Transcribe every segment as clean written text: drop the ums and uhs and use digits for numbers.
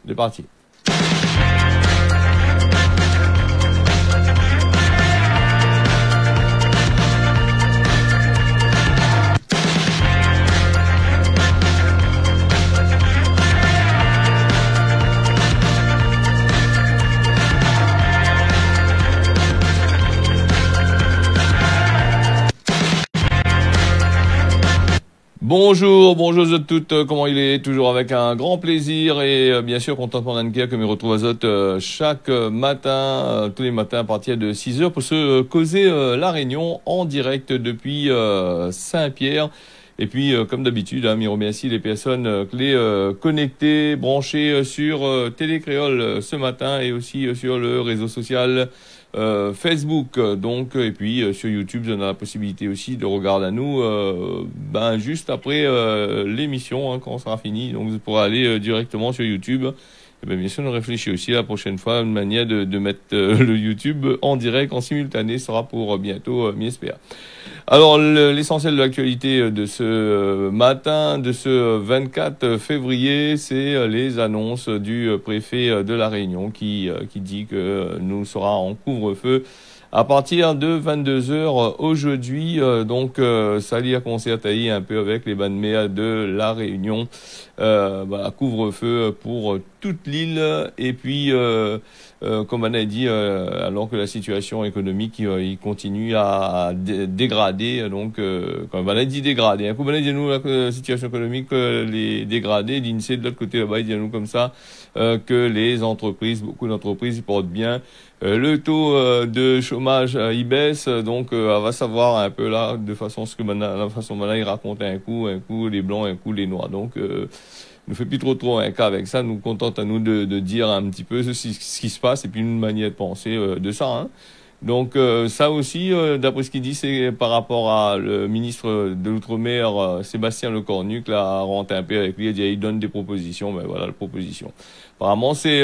C'est parti. Bonjour à toutes, comment il est? Toujours avec un grand plaisir et bien sûr content de Nankia que me retrouve à Zot chaque matin, tous les matins à partir de 6 heures pour se causer la Réunion en direct depuis Saint-Pierre. Et puis comme d'habitude, me remercie les personnes connectées, branchées sur Télé Créole ce matin et aussi sur le réseau social Facebook, donc, et puis sur YouTube, on a la possibilité aussi de regarder à nous, juste après l'émission, quand on sera fini. Donc, vous pourrez aller directement sur YouTube. Et bien sûr, on réfléchit aussi la prochaine fois une manière de mettre le YouTube en direct, en simultané, sera pour bientôt, j'espère. Alors, l'essentiel de l'actualité de ce matin, de ce 24 février, c'est les annonces du préfet de la Réunion qui dit que nous sera en couvre-feu à partir de 22 heures aujourd'hui. Donc, ça y a concerté un peu avec les bandes de la Réunion. Couvre-feu pour toute l'île et puis comme on a dit, alors que la situation économique il continue à dégrader, donc comme on a dit dégrader, comme on a dit nous la situation économique les dégrader, l'INSEE de l'autre côté là-bas il dit nous comme ça que les entreprises, beaucoup d'entreprises ils portent bien. Le taux de chômage il baisse, donc on va savoir un peu là de façon ce que la façon il raconte un coup les blancs, un coup les noirs, donc ne fait plus trop un cas avec ça, nous contente à nous de dire un petit peu ce qui se passe et puis une manière de penser de ça, hein. Donc ça aussi, d'après ce qu'il dit, c'est par rapport à le ministre de l'Outre-mer, Sébastien Lecornu, là, rentre un peu avec lui, il donne des propositions, mais voilà, la proposition. Apparemment, c'est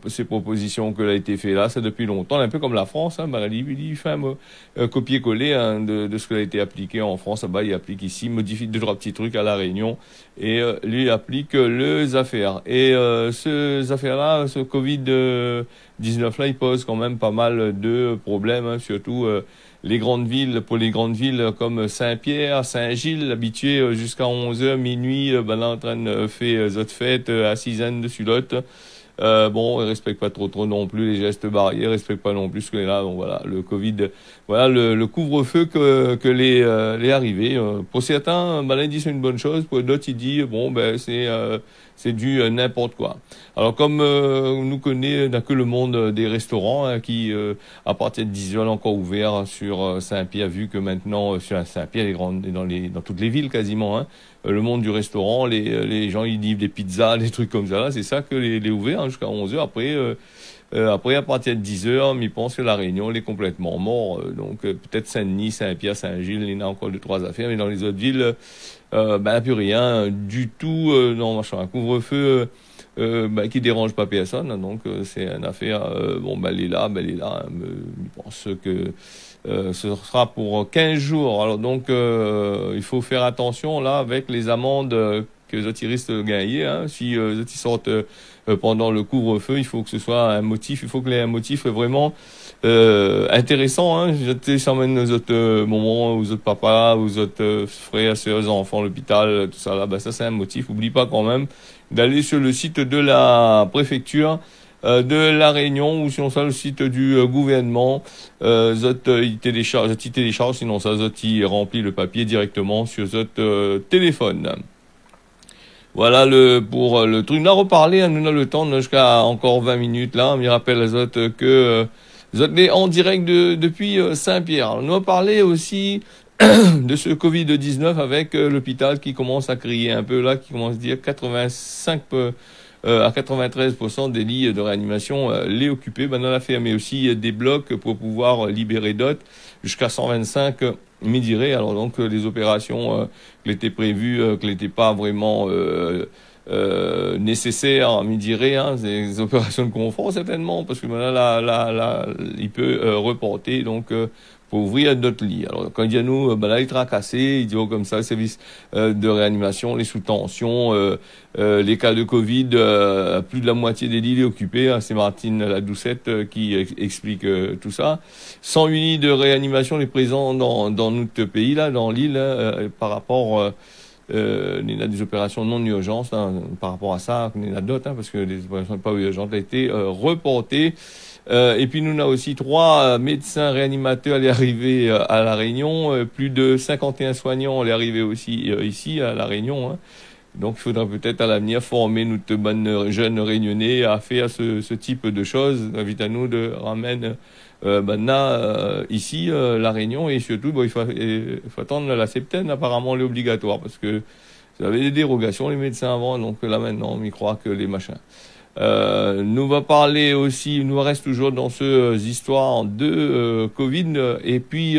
ces propositions que l'a été fait là, c'est depuis longtemps, un peu comme la France, hein, il fait un copier-coller hein, de ce qui a été appliqué en France, il applique ici, modifie 2-3 petits trucs à la Réunion, et lui applique les affaires. Et ces affaires-là, ce Covid-19 là, il pose quand même pas mal de problèmes, hein, surtout les grandes villes, pour les grandes villes comme Saint-Pierre, Saint-Gilles, habitués jusqu'à 11h, minuit, là en train de faire autres fêtes à 6 dessus l'autre. Ils respectent pas trop non plus les gestes barrières, respectent pas non plus ce que là. Donc voilà, le Covid, voilà le couvre-feu que les arrivées. Pour certains, il dit c'est une bonne chose. Pour d'autres, il dit c'est du n'importe quoi. Alors comme nous connaît n'a que le monde des restaurants hein, qui à partir de 10 heures encore ouvert sur Saint-Pierre, vu que maintenant sur Saint-Pierre dans toutes les villes quasiment, hein, le monde du restaurant, les gens ils livrent des pizzas, des trucs comme ça là, c'est ça que les ouverts hein, jusqu'à 11 heures. Après à partir de 10 heures, ils pensent que la Réunion elle est complètement mort. Donc peut-être Saint-Denis, Saint-Pierre, Saint-Gilles, il y en a encore 2-3 affaires, mais dans les autres villes plus rien du tout. Non, machin, un couvre-feu qui dérange pas personne. Donc c'est une affaire. Elle est là. Je pense que ce sera pour 15 jours. Alors donc il faut faire attention là avec les amendes que les autistes gagnent. Hein. Si les autistes sortent pendant le couvre-feu, il faut que ce soit un motif. Il faut que un motif vraiment intéressant. Hein. Je t'emmène aux autres moments, aux autres papas, aux autres frères, sœurs, enfants, l'hôpital, tout ça là. Ça c'est un motif. Oublie pas quand même d'aller sur le site de la préfecture de la Réunion ou sinon ça le site du gouvernement. Il télécharge, sinon ça il remplit le papier directement sur votre téléphone. Voilà pour le truc. On a reparlé, hein, nous on a le temps jusqu'à encore 20 minutes là. On me rappelle les autres que vous êtes en direct depuis Saint-Pierre. On a parlé aussi de ce Covid-19 avec l'hôpital qui commence à crier un peu là, qui commence à dire 85 à 93% des lits de réanimation les occupés. On a fermé aussi des blocs pour pouvoir libérer d'autres jusqu'à 125 midiré. Alors donc les opérations qui étaient prévues, qui n'étaient pas vraiment nécessaires, midiré, hein, des opérations de confort certainement, parce que maintenant il peut reporter donc pour ouvrir d'autres lits. Alors, quand il dit à nous, ben là, il tracassé, il dit, oh, comme ça, le service de réanimation, les sous-tensions, les cas de Covid, plus de la moitié des lits est occupés. Hein, c'est Martine Ladoucette qui explique tout ça. 108 lits de réanimation les présents dans notre pays, là, dans l'île, par rapport... il y a des opérations non urgentes hein, par rapport à ça, il y en a d'autres, hein, parce que les opérations pas urgentes ont été reportées. Et puis nous on a aussi 3 médecins réanimateurs à l'arrivée à La Réunion, plus de 51 soignants à l'arrivée aussi ici à La Réunion. Hein. Donc il faudra peut-être à l'avenir former notre bonne jeunes réunionnais à faire ce type de choses. Invite à nous de ramener ici La Réunion et surtout il faut attendre la septaine, apparemment elle est obligatoire parce que vous avez des dérogations les médecins avant, donc là maintenant on y croit que les machins. Nous va parler aussi, nous reste toujours dans ce histoire de Covid et puis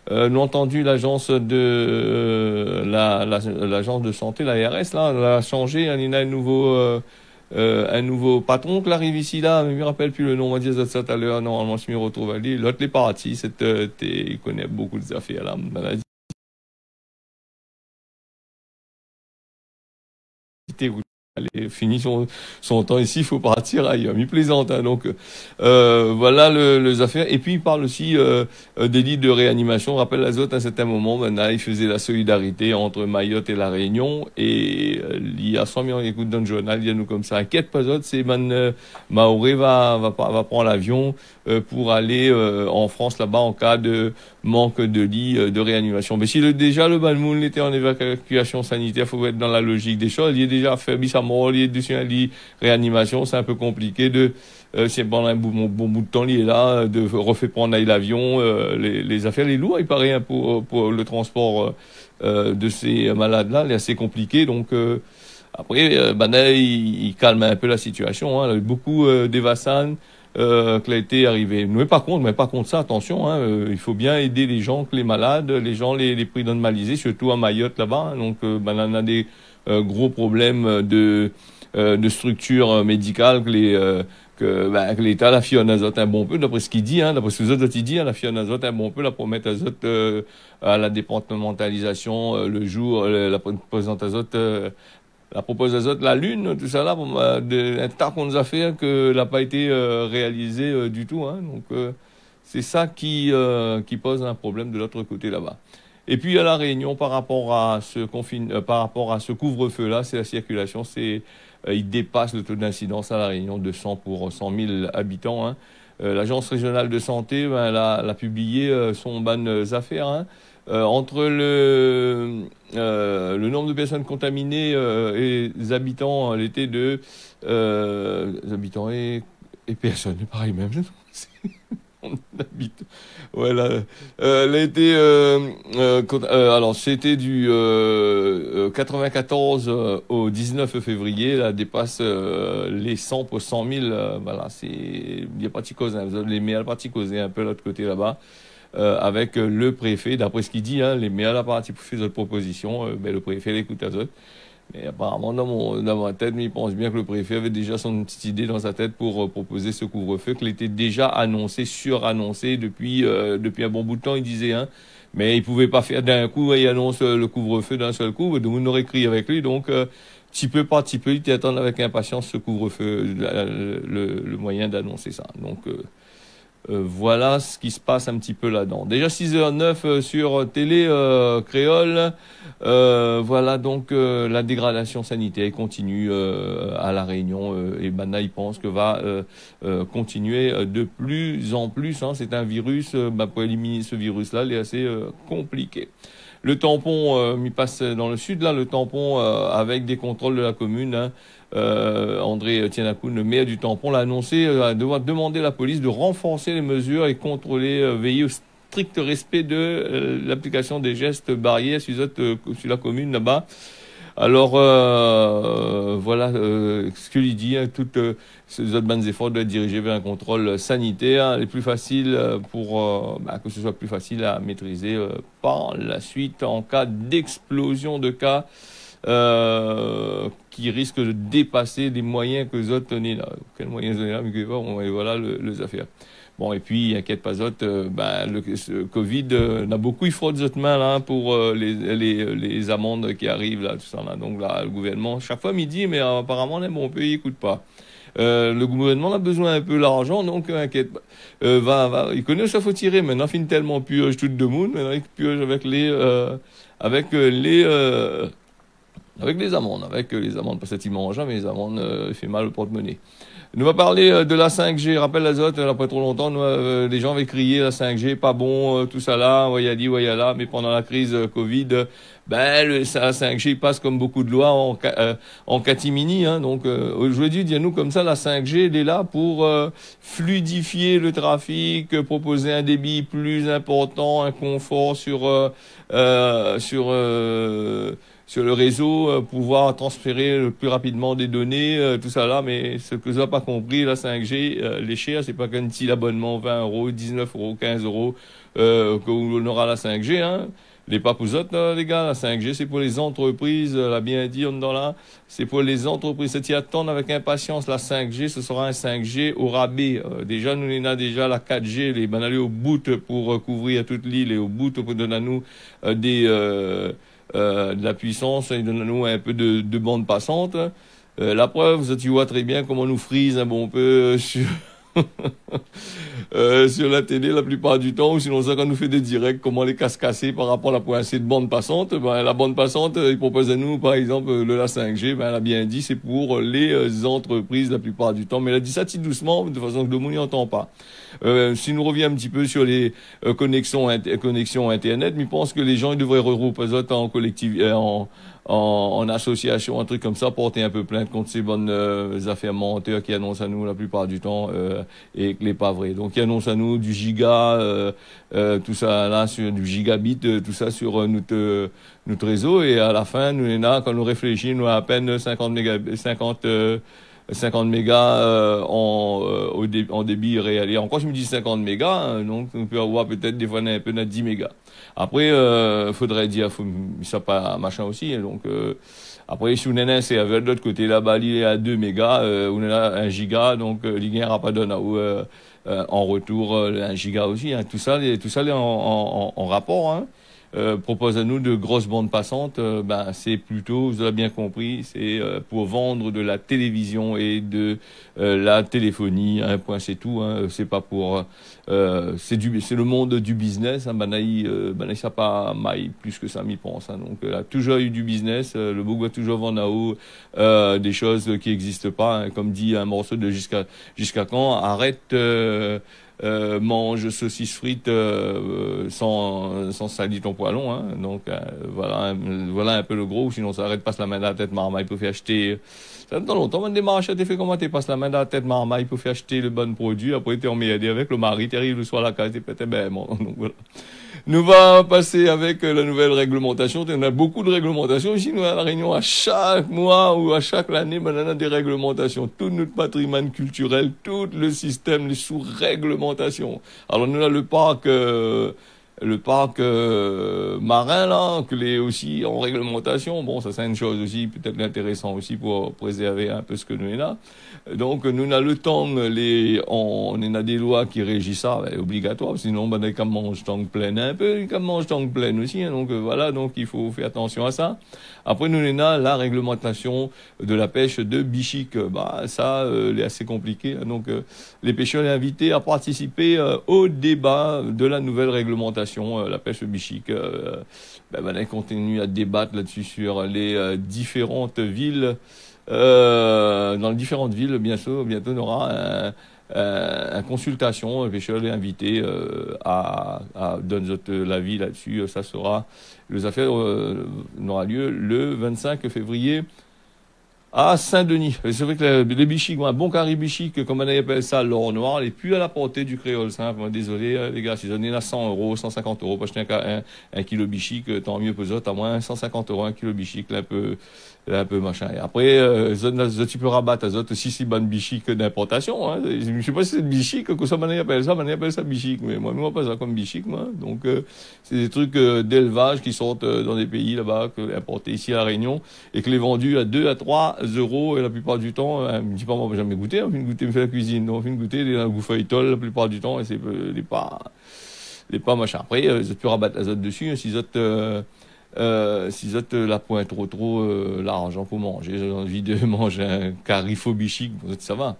nous avons entendu l'agence de l'agence de santé, l'ARS là, elle a changé, il y a un nouveau patron qui arrive ici là, mais je me rappelle plus le nom, on va dire ça tout à l'heure, normalement je me retrouve à lui, l'autre est parti, il connaît beaucoup des affaires là, maladie. Allez, finit son temps ici, il faut partir ailleurs. Il plaisante, hein, donc voilà les affaires. Et puis il parle aussi des lits de réanimation. On rappelle les autres à un certain moment, maintenant il faisait la solidarité entre Mayotte et La Réunion. Et il y a 100 millions d'écoutes dans le journal, il y a nous comme ça. Inquiète pas autres, c'est Maoré va prendre l'avion pour aller en France là-bas en cas de manque de lits de réanimation. Mais si déjà le Balmoun était en évacuation sanitaire, faut être dans la logique des choses. Il est déjà fait mort, il est dessus un lit réanimation, c'est un peu compliqué de c'est pendant un bon bout de temps il est là de refaire prendre l'avion les affaires les lourds il paraît hein, pour le transport de ces malades là, c'est assez compliqué donc après il calme un peu la situation hein, il y a eu beaucoup d'Evasan qui a été arrivé. Mais par contre ça, attention, hein, il faut bien aider les gens, les malades, les gens les prix normalisés, surtout à Mayotte là-bas. Hein, donc, on a des gros problèmes de structure médicale que l'État la fille en azote un bon peu, d'après ce qu'il dit, hein, d'après ce que les autres dit, hein, la fille en azote un bon peu, la promettre azote à la départementalisation le jour, la présente azote. La propose azote, la Lune, tout ça là, un tas qu'on nous a fait que n'a pas été réalisé du tout. Hein, donc c'est ça qui pose un problème de l'autre côté là-bas. Et puis à La Réunion, par rapport à ce couvre-feu là, c'est la circulation, il dépasse le taux d'incidence à La Réunion de 100 pour 100 000 habitants. Hein. L'agence régionale de santé, elle a publié son bonnes affaires. Hein. Entre le nombre de personnes contaminées et les habitants, elle était de habitants et personnes, pareil même. Voilà. Elle a été alors c'était du 94 au 19 février, elle dépasse les 100 pour 100 000. Voilà, il y a pas de cause, hein, les maires pas de causer un peu de l'autre côté là-bas. Avec le préfet, d'après ce qu'il dit, hein, les maires à la partie pour faire cette proposition, le préfet l'écoute à eux. Mais apparemment, dans ma tête, il pense bien que le préfet avait déjà son petite idée dans sa tête pour proposer ce couvre-feu, qu'il était déjà annoncé, surannoncé depuis un bon bout de temps, il disait. Hein, mais il pouvait pas faire d'un coup, il annonce le couvre-feu d'un seul coup, donc on aurait écrit avec lui. Donc, petit peu par petit peu, il attend avec impatience ce couvre-feu, le moyen d'annoncer ça. Donc, voilà ce qui se passe un petit peu là-dedans. Déjà 6h09 sur télé créole. Voilà donc la dégradation sanitaire continue à La Réunion et maintenant il pense que va continuer de plus en plus. Hein. C'est un virus, pour éliminer ce virus-là, il est assez compliqué. Le tampon, il passe dans le sud là, le tampon avec des contrôles de la commune. Hein. André Tianakoun, le maire du tampon, l'a annoncé devoir demander à la police de renforcer les mesures et contrôler, veiller au strict respect de l'application des gestes barrières sur la commune là-bas. Alors voilà ce que lui dit, hein, toutes ces autres bonnes efforts doivent être dirigés vers un contrôle sanitaire les plus faciles pour que ce soit plus facile à maîtriser par la suite en cas d'explosion de cas qui risque de dépasser les moyens que les autres tenaient là. Quels moyens tenaient là, mais voilà les affaires. Bon, et puis, inquiète pas autres, ce Covid, n'a beaucoup, il fraude cette main, là, pour les amendes qui arrivent, là, tout ça, là. Donc, là, le gouvernement, chaque fois, il dit, mais apparemment, les bons pays, écoute pas. Le gouvernement a besoin un peu d'argent, donc inquiète pas. Il connaît ça faut tirer. Maintenant, fin tellement purge tout le monde. Maintenant, il purge avec les amendes, parce qu'il mange, mais les amendes, il fait mal au porte-monnaie. Nous va parler de la 5G. Rappelle l'azote, après trop longtemps, les gens avaient crié la 5G, pas bon, tout ça là, voyali, là. Mais pendant la crise Covid, la 5G passe comme beaucoup de lois en catimini. Hein, donc, aujourd'hui, dis-nous comme ça, la 5G, elle est là pour fluidifier le trafic, proposer un débit plus important, un confort sur le réseau, pouvoir transférer le plus rapidement des données, tout ça là, mais ce que je n'ai pas compris, la 5G, les chers, c'est pas qu'un petit abonnement, 20 euros, 19 euros, 15 euros, qu'on aura la 5G, hein. Les papouzottes, les gars, la 5G, c'est pour les entreprises, l'a bien dit, on dans là, c'est pour les entreprises. C'est y attendre avec impatience la 5G, ce sera un 5G au rabais. Déjà, nous, on a déjà la 4G, les banaliers au bout pour couvrir toute l'île et au bout pour donner à nous de la puissance, il donne à nous un peu de bande passante. La preuve, tu vois très bien comment nous frise un bon peu sur la télé la plupart du temps, ou sinon ça quand nous fait des directs, comment les casser par rapport à la poincée de bande passante. La bande passante, il propose à nous, par exemple, la 5G, elle a bien dit, c'est pour les entreprises la plupart du temps, mais elle a dit ça tout doucement, de façon que le monde n'y entend pas. Si nous reviens un petit peu sur les connexions Internet, je pense que les gens ils devraient regrouper en collectif, en association, un truc comme ça, porter un peu plainte contre ces bonnes affaires menteurs qui annoncent à nous la plupart du temps et que les pas vrais. Donc qui annoncent à nous du giga, tout ça là sur du gigabit, tout ça sur notre réseau, et à la fin nous là quand nous réfléchissons, nous à peine 50 mégas en débit réel. Et encore, je me dis 50 mégas, hein, donc on peut avoir peut-être des fois un peu 10 mégas. Après, faudrait dire, ça pas machin aussi. Hein, donc, après, si on est c'est avec de l'autre côté là-bas, il est à 2 mégas, on est à 1 giga, donc il n'y aura pas de en retour 1 giga aussi. Hein, tout ça est en rapport. Hein. Propose à nous de grosses bandes passantes, c'est plutôt, vous avez bien compris, c'est pour vendre de la télévision et de la téléphonie. Un point, c'est tout. Hein, c'est pas pour, c'est le monde du business. Hein, ça pas maille plus que ça, m'y pense. Hein, donc, là, toujours eu du business. Le Boug va toujours vendre à haut des choses qui n'existent pas. Hein, comme dit un morceau de jusqu'à quand. Arrête. Mange saucisse frite sans salir ton poêlon, hein. Donc voilà un peu le gros, sinon ça arrête pas la main dans la tête marmaille pour faire acheter. Ça dans longtemps, on démarche, t'es fait comment t'es passe la main dans la tête marmaille pour faire acheter le bon produit, après t'es emmerdé avec le mari, t'arrives le soir à la case, t'es pété bon. Donc voilà. Nous va passer avec la nouvelle réglementation. On a beaucoup de réglementations ici. Nous à la Réunion, à chaque mois ou à chaque année, on a des réglementations. Tout notre patrimoine culturel, tout le système, les sous-réglementations. Alors nous, on a le parc marin là, que les aussi en réglementation. Bon, ça c'est une chose aussi peut-être intéressant aussi pour préserver un peu ce que nous avons là. Donc nous avons le temps, on a des lois qui régissent ça, obligatoire. Sinon, on a mange tank pleine un peu, on mange tank pleine aussi. Hein, donc voilà, donc il faut faire attention à ça. Après nous avons la réglementation de la pêche de bichic. Ça, elle est assez compliqué. Hein, donc les pêcheurs sont invités à participer au débat de la nouvelle réglementation. La pêche bichic, on continue à débattre là-dessus sur les différentes villes. Dans les différentes villes, bientôt on aura une consultation. Le pêcheur est invité à donner l'avis là-dessus. Ça sera, les affaires n'aura lieu le 25 février. À Saint-Denis. C'est vrai que les bichiques, un bon carré bichique, comme on appelle ça, l'or noir, n'est plus à la portée du créole simple. Désolé, les gars, si j'en ai là 100 euros, 150 euros pour acheter un kilo bichique, tant mieux pour eux autres, à moins 150 euros un kilo bichique, là, un peu machin. Et après, tu peux rabattre à autres si bonne bichique d'importation, hein. Je sais pas si c'est de bichique, que ça, on appelle ça bichique, mais moi, pas ça comme bichique, moi. Donc, c'est des trucs d'élevage qui sortent dans des pays là-bas, importés ici à La Réunion, et que les vendus à 2 à 3 euros, et la plupart du temps, je me dis pas, moi, j'ai jamais goûté, on fait goûter, me fait la cuisine, donc on fait goûter, les goût feuilletol, la plupart du temps, et c'est les pas machin. Après, ils ont pu rabattre la zotte dessus, si zot la pointe trop l'argent pour manger, j'ai envie de manger un carifo bichic, ça va.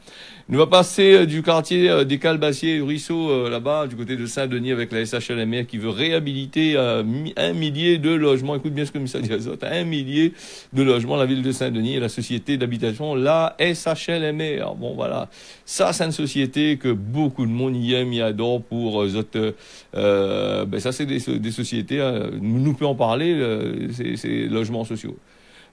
Nous va passer du quartier des Calbassiers, du ruisseau là-bas, du côté de Saint-Denis avec la SHLMR qui veut réhabiliter 1 millier de logements. Écoute bien ce que me dit Azot, 1 millier de logements, la ville de Saint-Denis et la société d'habitation, la SHLMR. Bon voilà, ça c'est une société que beaucoup de monde y aime, y adore pour ça c'est des sociétés, nous peut en parler, c'est logements sociaux.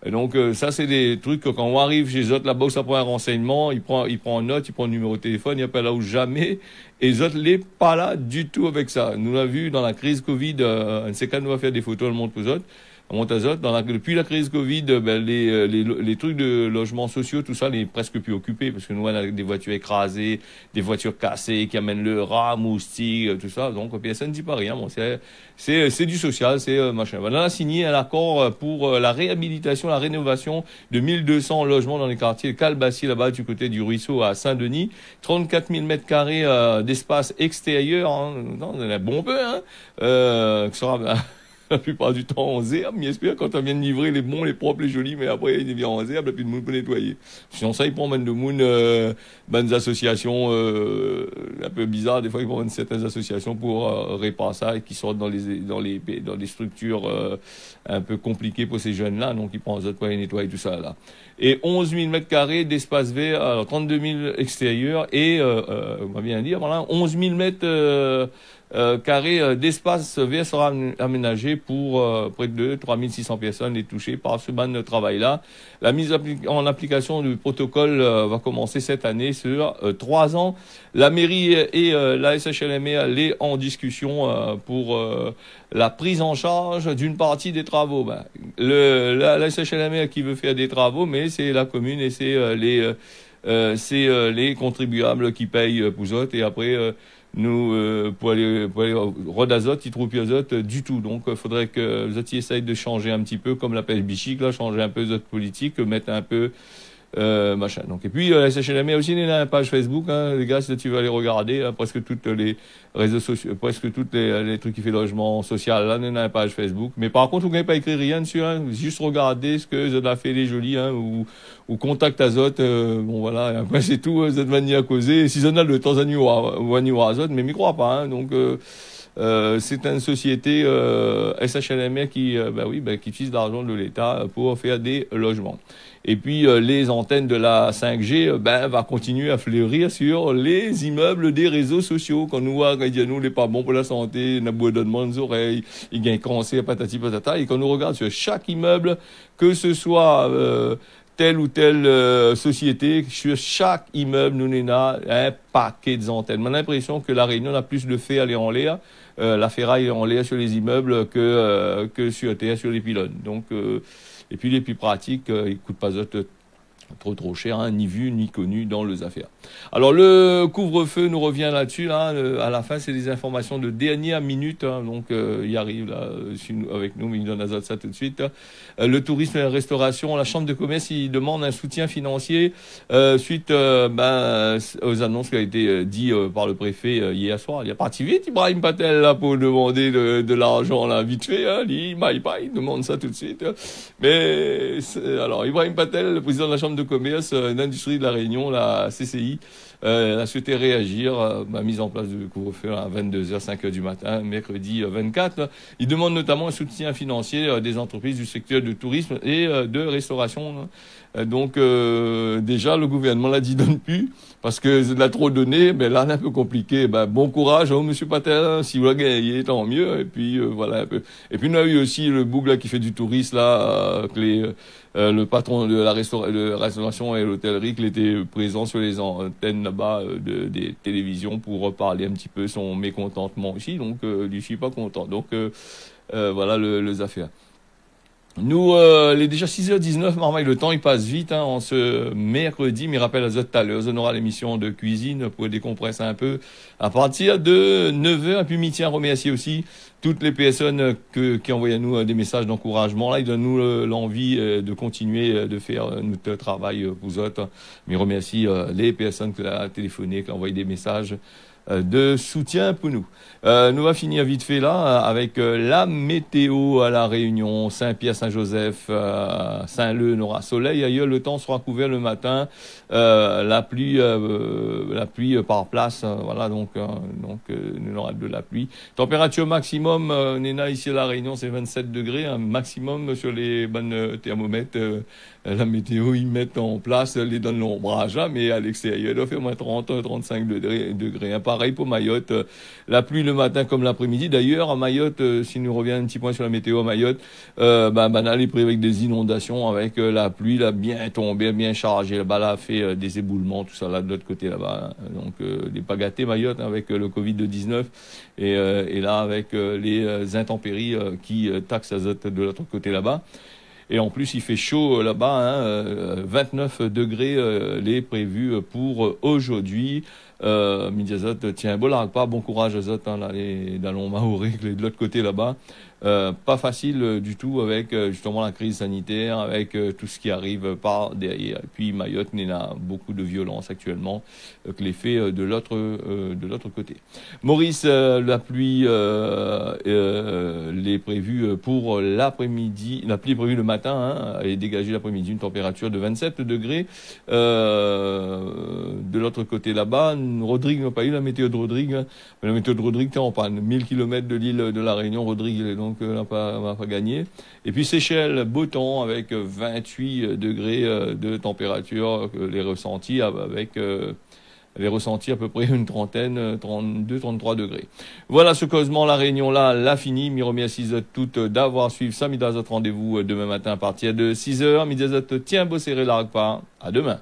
Et donc ça c'est des trucs que quand on arrive chez Zot là-bas où ça prend un renseignement, il prend une note, il prend le numéro de téléphone, il appelle là où jamais, et Zot n'est pas là du tout avec ça. Nous l'avons vu dans la crise Covid, un de ces cas nous va faire des photos, le montre pour Zot. Montazot, depuis la crise Covid, les trucs de logements sociaux, tout ça, n'est presque plus occupé, parce que nous, on a des voitures écrasées, des voitures cassées, qui amènent le rat, moustique, tout ça. Donc, ça ne dit pas rien. Bon, c'est du social, c'est machin. On a signé un accord pour la réhabilitation, la rénovation de 1200 logements dans les quartiers de Calbassier, là-bas, du côté du ruisseau à Saint-Denis. 34 000 mètres carrés d'espace extérieur, hein. Non, on a un bon peu, hein, qui sera, la plupart du temps en zerbe, mais j'espère quand on vient de livrer les bons, les propres, les jolis, mais après il devient en zerbe, et puis le monde peut nettoyer. Sinon ça, il prend même de monde, des associations un peu bizarres, des fois ils prennent certaines associations pour réparer ça, et qui sortent dans les structures un peu compliquées pour ces jeunes-là, donc ils prennent autres pour les nettoyer tout ça là. Et 11 000 mètres carrés d'espace vert, alors 32 000 extérieurs, et on va bien dire, voilà, 11 000 mètres carré d'espace vert sera aménagé pour près de 3600 personnes et touchées par ce ban de travail-là. La mise en application du protocole va commencer cette année sur 3 ans. La mairie et la SHLMR est en discussion pour la prise en charge d'une partie des travaux. La SHLMR qui veut faire des travaux, mais c'est la commune et c'est les contribuables qui payent pour eux, et après nous pour aller Rodazot, il trouve plus azote du tout. Donc il faudrait que Zot essaye de changer un petit peu, comme l'appelle Bichic là, changer un peu Zot politique, mettre un peu machin. Donc et puis la SHLMR aussi, il y a une page Facebook, hein, les gars, si tu veux aller regarder, hein, presque toutes les réseaux sociaux, presque toutes les trucs qui fait logement social, là, il y a une page Facebook. Mais par contre, vous n'avez pas écrit rien dessus, hein, juste regarder ce que Zot a fait les jolis, hein, ou contact Azot, bon voilà, et après c'est tout, Zot va venir à causer. Si Zot a le temps à Azot, mais m'y crois pas, hein, donc c'est une société SHLMR qui utilise l'argent de l'État pour faire des logements. Et puis les antennes de la 5G va continuer à fleurir sur les immeubles des réseaux sociaux. Quand nous voit, quand il dit nous, n'est pas bon pour la santé, n'a beau donnement des oreilles, il gagne cancer, patati patata. Et quand nous regarde sur chaque immeuble, que ce soit telle ou telle société, sur chaque immeuble, nous avons un paquet d'antennes. On a l'impression que la Réunion a plus de fait aller en l'air, la ferraille en l'air sur les immeubles que sur terre, sur les pylônes. Donc et puis les plus pratiques, ils coûtent pas trop cher, hein, ni vu ni connu dans les affaires. Alors le couvre-feu nous revient là-dessus, là, à la fin c'est des informations de dernière minute, hein, donc il arrive là avec nous, mais il donne ça tout de suite. Le tourisme et la restauration, la chambre de commerce, il demande un soutien financier suite aux annonces qui ont été dites par le préfet hier soir. Il est parti vite Ibrahim Patel là pour demander de l'argent là vite fait, hein, il demande ça tout de suite. Mais alors Ibrahim Patel, le président de la chambre de commerce d'industrie de la Réunion, la CCI, a souhaité réagir, mise en place du couvre-feu à 22h, 5h du matin, mercredi 24. Il demande notamment un soutien financier des entreprises du secteur du tourisme et de restauration. Donc déjà, le gouvernement l'a dit donne plus, parce que l'a trop donné, mais là, c'est un peu compliqué. Bon courage, monsieur Patel, si vous l'avez gagné, tant mieux. Et puis voilà un peu. Et puis on a eu aussi le boug là qui fait du tourisme là, le patron de la restauration et l'hôtellerie, qui était présent sur les antennes là-bas des télévisions pour parler un petit peu son mécontentement aussi. Donc lui, je suis pas content. Donc voilà les affaires. Nous, il est déjà 6h19, Marmaille, le temps il passe vite, hein, en ce mercredi, mais rappelle à tout à l'heure, on aura l'émission de cuisine pour décompresser un peu à partir de 9h, et puis Mitian remercie aussi toutes les personnes qui envoient à nous des messages d'encouragement, là, ils donnent nous l'envie de continuer de faire notre travail pour vous autres, mais remercie les personnes qui ont téléphoné, qui ont envoyé des messages de soutien pour nous. Nous va finir vite fait là avec la météo à La Réunion, Saint-Pierre, Saint-Joseph, Saint-Leu, on aura soleil. Ailleurs, le temps sera couvert le matin. La pluie par place. Voilà, donc nous aura de la pluie. Température maximum, Néna, ici à La Réunion, c'est 27 degrés. Un maximum sur les bonnes thermomètres. La météo, ils mettent en place, les donnent l'ombrage, là, mais à l'extérieur, il doit faire au moins 30-35 degrés. Pareil pour Mayotte. La pluie le matin comme l'après-midi. D'ailleurs, à Mayotte, si nous revenons un petit point sur la météo à Mayotte, Banal est pris avec des inondations, avec la pluie là bien tombée, bien chargée. Là-bas, là, fait des éboulements, tout ça là de l'autre côté là-bas. Donc, il n'est pas gâté Mayotte hein, avec le Covid-19 et là avec les intempéries qui taxent azote de l'autre côté là-bas. Et en plus, il fait chaud là-bas, hein, 29 degrés les prévus pour aujourd'hui. Midi Azot, tiens, bon courage Azot, hein, là, les Dallons Maoré, de l'autre côté là-bas. Pas facile du tout avec justement la crise sanitaire, avec tout ce qui arrive par derrière. Et puis Mayotte a beaucoup de violence actuellement que les faits de l'autre côté. Maurice, la pluie est prévue pour l'après-midi, la pluie est prévue le matin, hein, et dégagée l'après-midi une température de 27 degrés. De l'autre côté là-bas, Rodrigue n'a pas eu la météo de Rodrigue. Hein. Mais la météo de Rodrigue, t'es en panne. 1000 km de l'île de la Réunion, Rodrigue, il est donc n'a pas gagné. Et puis Seychelles, beau temps avec 28 degrés de température, les ressentis avec les ressentis à peu près une trentaine, 32-33 degrés. Voilà ce causement La Réunion là, l'a fini. Je remercie toutes d'avoir suivi ça. Midazot rendez-vous demain matin à partir de 6h. Midazot tiens beau serré la repas. À demain.